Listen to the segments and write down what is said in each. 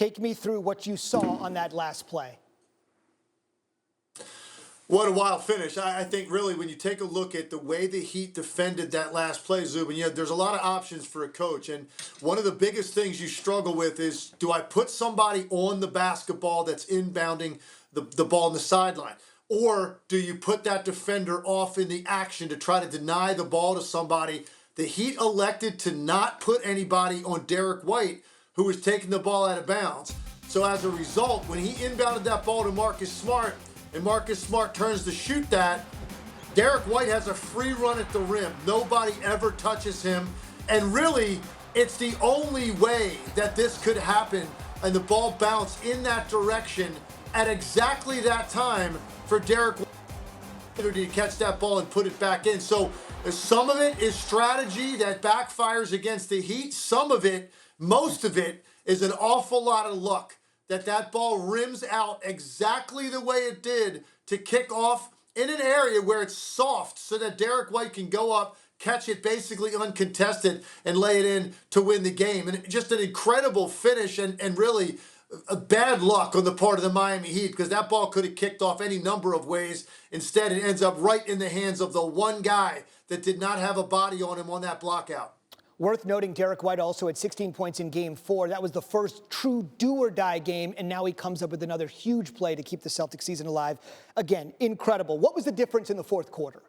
Take me through what you saw on that last play. What a wild finish. I think really when you take a look at the way the Heat defended that last play, Zubin, there's a lot of options for a coach. And one of the biggest things you struggle with is, do I put somebody on the basketball that's inbounding the ball on the sideline? Or do you put that defender off in the action to try to deny the ball to somebody? The Heat elected to not put anybody on Derrick White, who was taking the ball out of bounds. So as a result, when he inbounded that ball to Marcus Smart, and Marcus Smart turns to shoot that, Derrick White has a free run at the rim. Nobody ever touches him. And really, it's the only way that this could happen, and the ball bounced in that direction at exactly that time for Derrick White to catch that ball and put it back in. So some of it is strategy that backfires against the Heat. Some of it, most of it, is an awful lot of luck that ball rims out exactly the way it did to kick off in an area where it's soft so that Derrick White can go up, catch it basically uncontested, and lay it in to win the game. And just an incredible finish and really a bad luck on the part of the Miami Heat, because that ball could have kicked off any number of ways. Instead, it ends up right in the hands of the one guy that did not have a body on him on that block out. Worth noting, Derrick White also had 16 points in Game 4. That was the first true do-or-die game, and now he comes up with another huge play to keep the Celtics season alive. Again, incredible. What was the difference in the fourth quarter?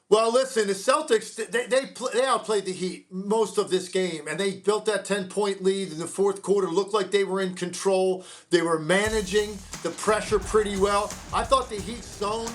Well, listen, the Celtics, they outplayed the Heat most of this game, and they built that 10-point lead in the fourth quarter. Looked like they were in control. They were managing the pressure pretty well. I thought the Heat zone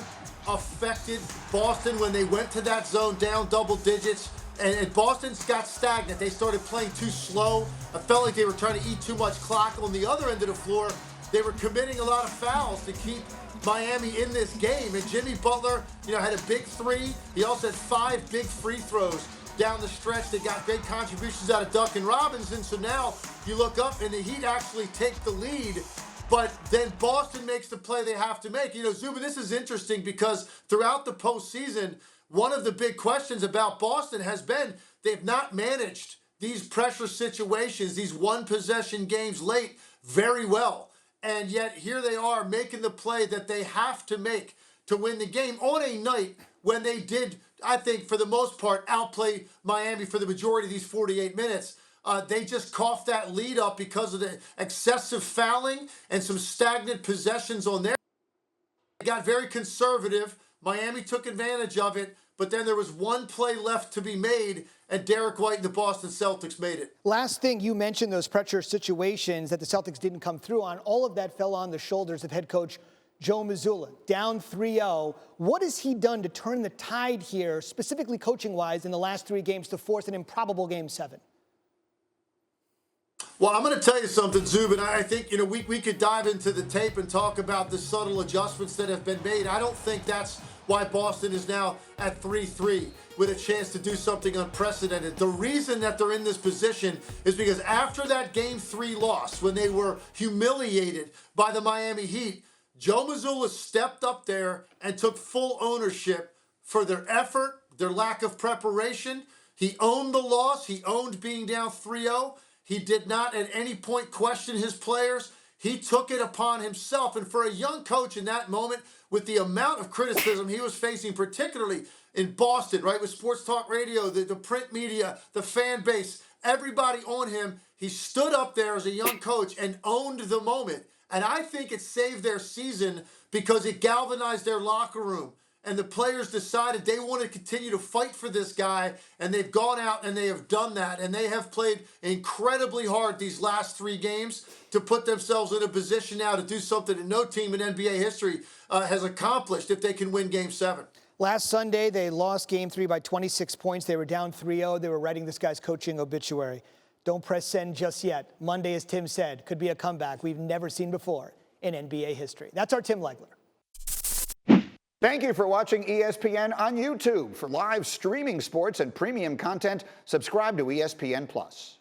affected Boston when they went to that zone down double digits, and Boston got stagnant. They started playing too slow. I felt like they were trying to eat too much clock. On the other end of the floor, they were committing a lot of fouls to keep Miami in this game. And Jimmy Butler, had a big three. He also had 5 big free throws down the stretch that got big contributions out of Duncan Robinson. So now you look up and the Heat actually take the lead. But then Boston makes the play they have to make. Zubin, this is interesting because throughout the postseason, one of the big questions about Boston has been they've not managed these pressure situations, these one-possession games late very well. And yet here they are making the play that they have to make to win the game on a night when they did, I think, for the most part, outplay Miami for the majority of these 48 minutes. They just coughed that lead up because of the excessive fouling and some stagnant possessions on there. They got very conservative. Miami took advantage of it, but then there was one play left to be made, and Derrick White and the Boston Celtics made it. Last thing, you mentioned those pressure situations that the Celtics didn't come through on. All of that fell on the shoulders of head coach Joe Mazzulla, down 3-0. What has he done to turn the tide here, specifically coaching-wise, in the last 3 games to force an improbable Game 7? Well, I'm going to tell you something, Zubin. I think, we could dive into the tape and talk about the subtle adjustments that have been made. I don't think that's why Boston is now at 3-3 with a chance to do something unprecedented. The reason that they're in this position is because after that Game 3 loss, when they were humiliated by the Miami Heat, Joe Mazzulla stepped up there and took full ownership for their effort, their lack of preparation. He owned the loss. He owned being down 3-0. He did not at any point question his players. He took it upon himself. And for a young coach in that moment, with the amount of criticism he was facing, particularly in Boston, right, with sports talk radio, the print media, the fan base, everybody on him, he stood up there as a young coach and owned the moment. And I think it saved their season because it galvanized their locker room. And the players decided they want to continue to fight for this guy, and they've gone out and they have done that. And they have played incredibly hard these last 3 games to put themselves in a position now to do something that no team in NBA history has accomplished if they can win Game 7. Last Sunday, they lost Game 3 by 26 points. They were down 3-0. They were writing this guy's coaching obituary. Don't press send just yet. Monday, as Tim said, could be a comeback we've never seen before in NBA history. That's our Tim Legler. Thank you for watching ESPN on YouTube. For live streaming sports and premium content, subscribe to ESPN+.